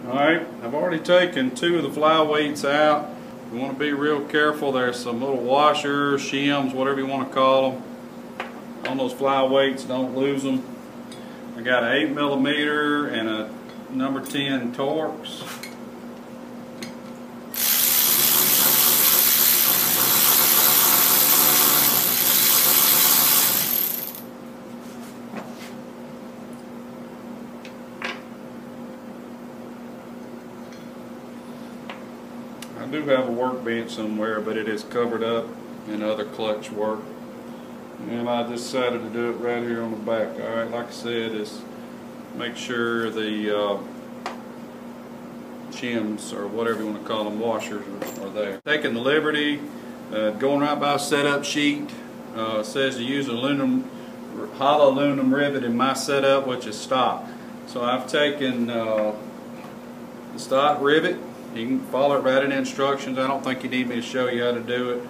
Alright, I've already taken two of the flyweights out. You want to be real careful. There's some little washers, shims, whatever you want to call them, on those flyweights. Don't lose them. I got an 8mm and a number 10 Torx. I do have a workbench somewhere, but it is covered up in other clutch work. And I decided to do it right here on the back. Alright, like I said, is make sure the shims, or whatever you want to call them, washers, are there. Taking the liberty, going right by a setup sheet. Says to use aluminum, hollow aluminum rivet in my setup, which is stock. So I've taken the stock rivet. You can follow it right in the instructions. I don't think you need me to show you how to do it.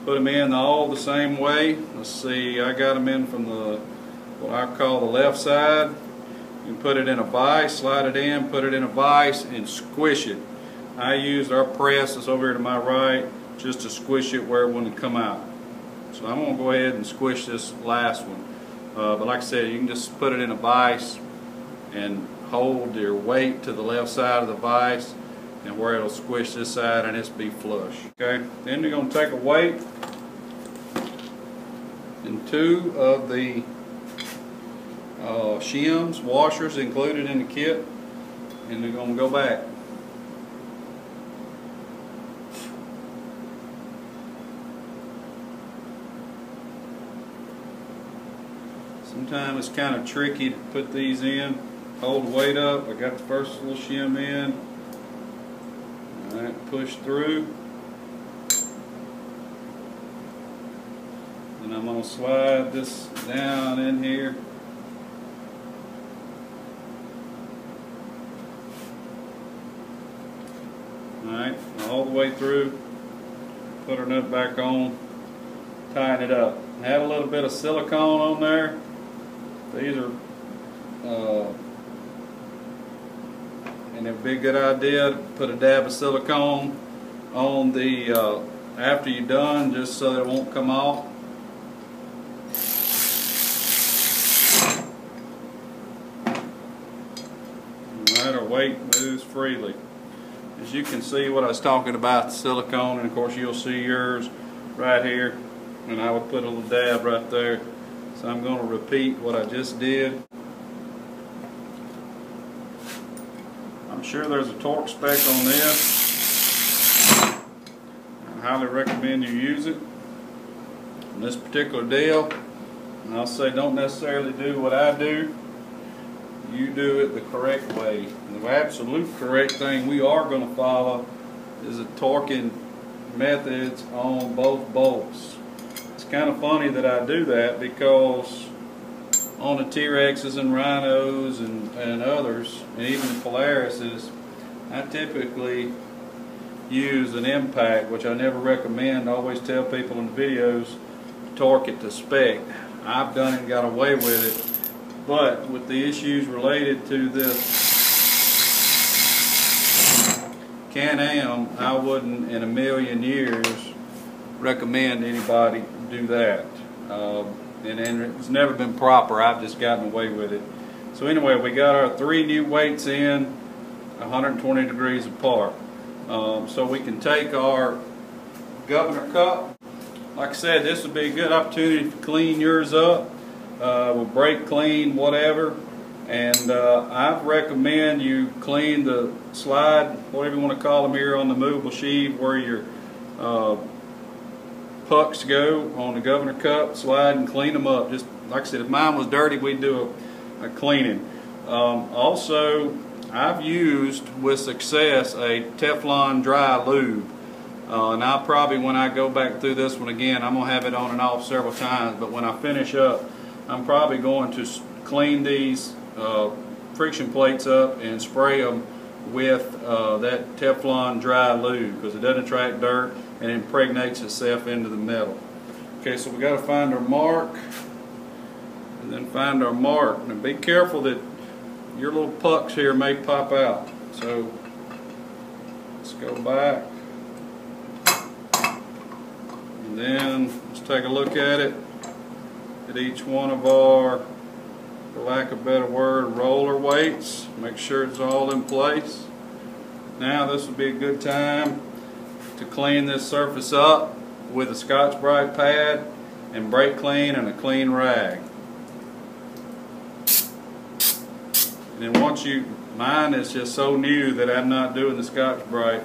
Put them in all the same way. Let's see, I got them in from the, what I call the left side. You can put it in a vise, slide it in, put it in a vise, and squish it. I used our press that's over here to my right just to squish it where it wouldn't come out. So I'm going to go ahead and squish this last one. But like I said, you can just put it in a vise and hold your weight to the left side of the vise, and where it'll squish this side and it's be flush. Okay, then you're going to take a weight and two of the shims, washers included in the kit, and they're going to go back. Sometimes it's kind of tricky to put these in. Hold the weight up. I got the first little shim in. Alright, push through. And I'm going to slide this down in here. Alright, all the way through. Put her nut back on. Tighten it up. Add a little bit of silicone on there. These are and it would be a good idea to put a dab of silicone on the after you're done, just so that it won't come off. Alright, our weight moves freely. As you can see, what I was talking about, the silicone, and of course you'll see yours right here, and I would put a little dab right there. So I'm going to repeat what I just did. I'm sure there's a torque spec on this. I highly recommend you use it. On this particular deal, and I'll say don't necessarily do what I do. You do it the correct way. And the absolute correct thing we are going to follow is the torquing methods on both bolts. It's kind of funny that I do that, because on the T-Rexes and Rhinos and others, and even the Polarises, I typically use an impact, which I never recommend. I always tell people in the videos to torque it to spec. I've done it and got away with it, but with the issues related to this Can-Am, I wouldn't in a million years recommend anybody do that. And it's never been proper. I've just gotten away with it. So anyway, we got our three new weights in 120 degrees apart. So we can take our governor cup. Like I said, this would be a good opportunity to clean yours up. We'll brake clean, whatever. And I recommend you clean the slide, whatever you want to call them here on the movable sheave, where your pucks go on the governor cup, slide and clean them up. Just like I said, if mine was dirty, we'd do a cleaning. Also, I've used with success a Teflon dry lube. And I'll probably, when I go back through this one again, I'm going to have it on and off several times, but when I finish up, I'm probably going to clean these friction plates up and spray them with that Teflon dry lube, because it doesn't attract dirt and impregnates itself into the metal. Okay, so we got to find our mark, and then find our mark. Now be careful that your little pucks here may pop out. So let's go back, and then let's take a look at it, at each one of our, for lack of a better word, roller weights. Make sure it's all in place. Now this would be a good time to clean this surface up with a Scotch-Brite pad and brake clean and a clean rag. And then once mine is just so new that I'm not doing the Scotch-Brite.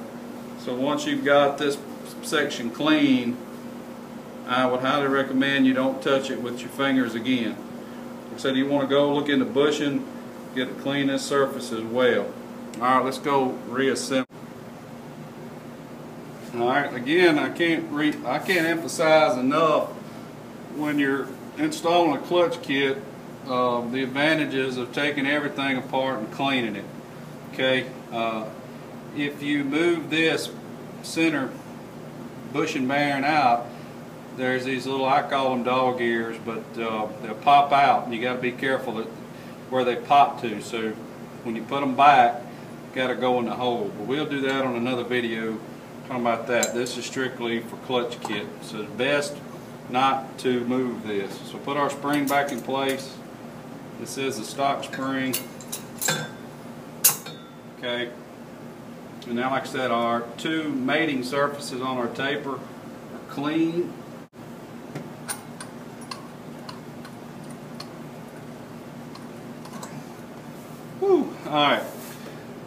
So once you've got this section clean, I would highly recommend you don't touch it with your fingers again. Like I said, you want to go look in the bushing, get to clean this surface as well. Alright, let's go reassemble. Alright, again, I can't emphasize enough when you're installing a clutch kit the advantages of taking everything apart and cleaning it. Okay, if you move this center bushing bearing out, there's these little, I call them dog ears, but they'll pop out, and you got to be careful that where they pop to. So when you put them back, you got to go in the hole. But we'll do that on another video talking about that. This is strictly for clutch kit, so it's best not to move this. So put our spring back in place. This is a stock spring. Okay. And now, like I said, our two mating surfaces on our taper are clean. Whew. Alright.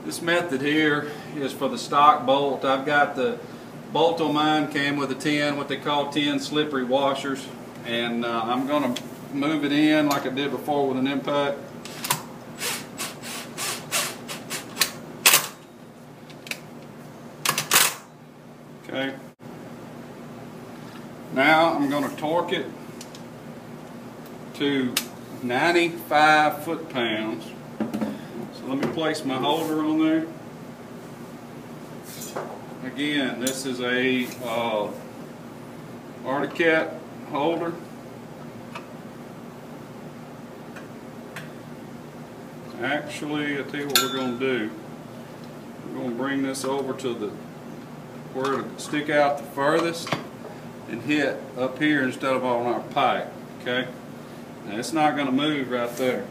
This method here is for the stock bolt. I've got the bolt on mine, came with a 10, what they call 10 slippery washers. And I'm going to move it in like I did before with an impact. Okay. Now I'm going to torque it to 95 foot-pounds. So let me place my holder on there. Again, this is a Arctic holder. Actually, I'll tell you what we're going to do. We're going to bring this over to the where it'll stick out the furthest and hit up here instead of on our pipe. Okay? Now it's not going to move right there.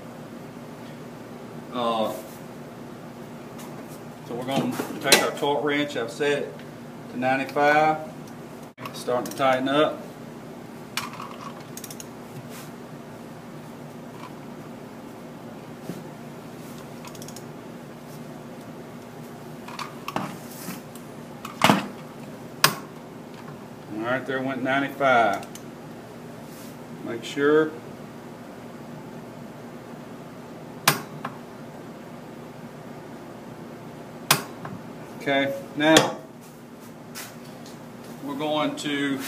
So we're going to take our torque wrench. I've set it to 95. Starting to tighten up. Alright, there went 95. Make sure. Okay, now we're going to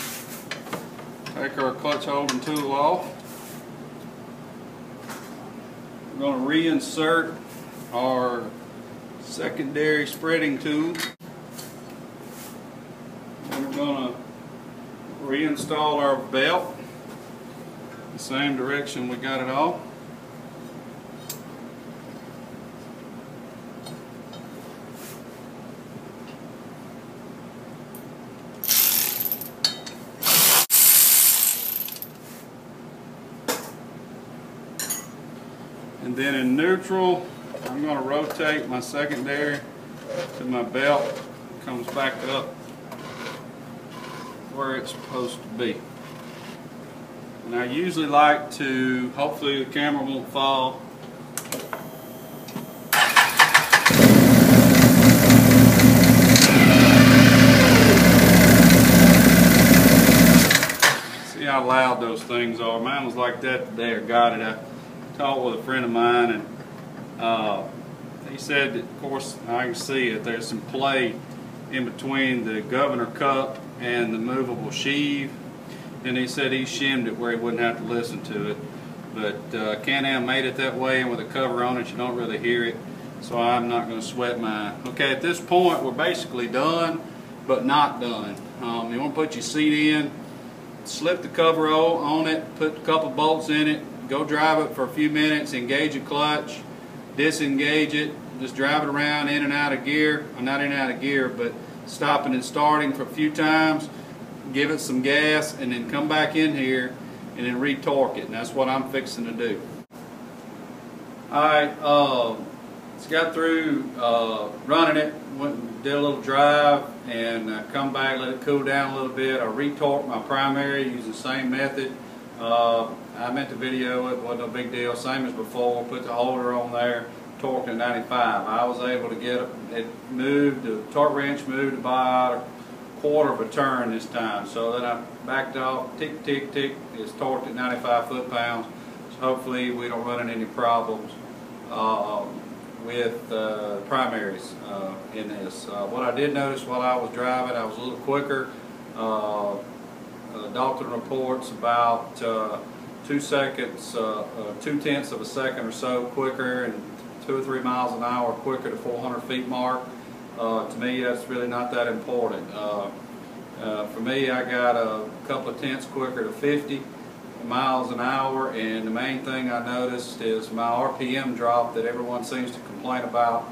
take our clutch holding tool off. We're going to reinsert our secondary spreading tool. And we're going to reinstall our belt the same direction we got it off. And then in neutral, I'm going to rotate my secondary to my belt. It comes back up where it's supposed to be. And I usually like to, hopefully the camera won't fall. See how loud those things are. Mine was like that today, I got it. I talked with a friend of mine, and he said that, of course, I can see it, there's some play in between the governor cup and the movable sheave, and he said he shimmed it where he wouldn't have to listen to it. But Can-Am made it that way, and with a cover on it you don't really hear it, so I'm not going to sweat mine. Okay, at this point we're basically done, but not done. You want to put your seat in, slip the cover on it, put a couple bolts in it, go drive it for a few minutes, engage your clutch, disengage it, just driving around in and out of gear, or not in and out of gear, but stopping and starting for a few times, give it some gas, and then come back in here and then retorque it, and that's what I'm fixing to do. Alright, just got through running it, went and did a little drive, and come back, let it cool down a little bit. I retorqued my primary using the same method. I meant to video it, wasn't no big deal, same as before, put the holder on there, torqued at 95. I was able to get it moved, the torque wrench moved about a quarter of a turn this time. So then I backed off, tick, tick, tick, it's torqued at 95 foot-pounds. So hopefully we don't run into any problems with primaries in this. What I did notice while I was driving, I was a little quicker. Dalton reports about 2 seconds, 2/10 of a second or so quicker, and 2 or 3 miles an hour quicker to 400 feet mark. To me, that's really not that important. For me, I got a couple of tenths quicker to 50 miles an hour, and the main thing I noticed is my RPM drop that everyone seems to complain about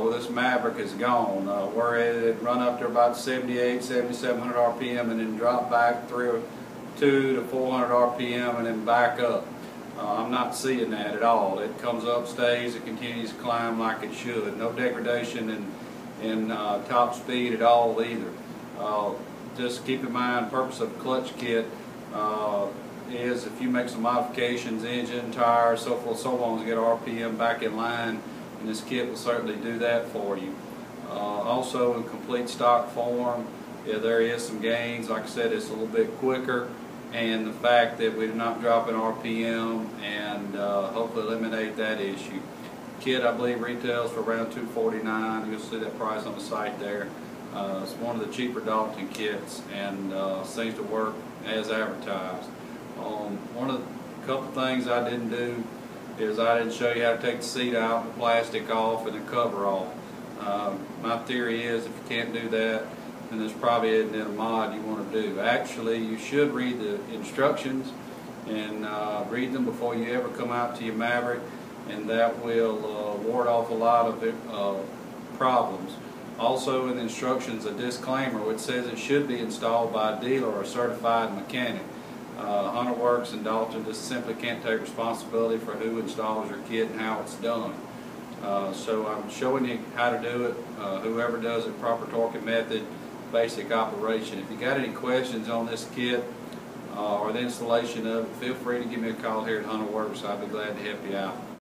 with this Maverick is gone. Where it run up to about 78, 7700 RPM and then drop back 2 to 400 RPM and then back up. I'm not seeing that at all. It comes up, stays, it continues to climb like it should. No degradation in top speed at all either. Just keep in mind, the purpose of the clutch kit is if you make some modifications, engine, tires, so forth, so on, to get RPM back in line, and this kit will certainly do that for you. Also, in complete stock form, yeah, there is some gains. Like I said, it's a little bit quicker, and the fact that we're not dropping RPM and hopefully eliminate that issue. Kit, I believe, retails for around $249. You'll see that price on the site there. It's one of the cheaper Dalton kits, and seems to work as advertised. One of the couple things I didn't do is I didn't show you how to take the seat out, the plastic off, and the cover off. My theory is if you can't do that, then there's probably isn't a mod you want to do. Actually, you should read the instructions and read them before you ever come out to your Maverick, and that will ward off a lot of problems. Also, in the instructions, a disclaimer which says it should be installed by a dealer or a certified mechanic. Hunter Works and Dalton just simply can't take responsibility for who installs your kit and how it's done. So I'm showing you how to do it, whoever does it, proper torquing method, basic operation. If you got any questions on this kit or the installation of it, feel free to give me a call here at Hunter Works. I'll be glad to help you out.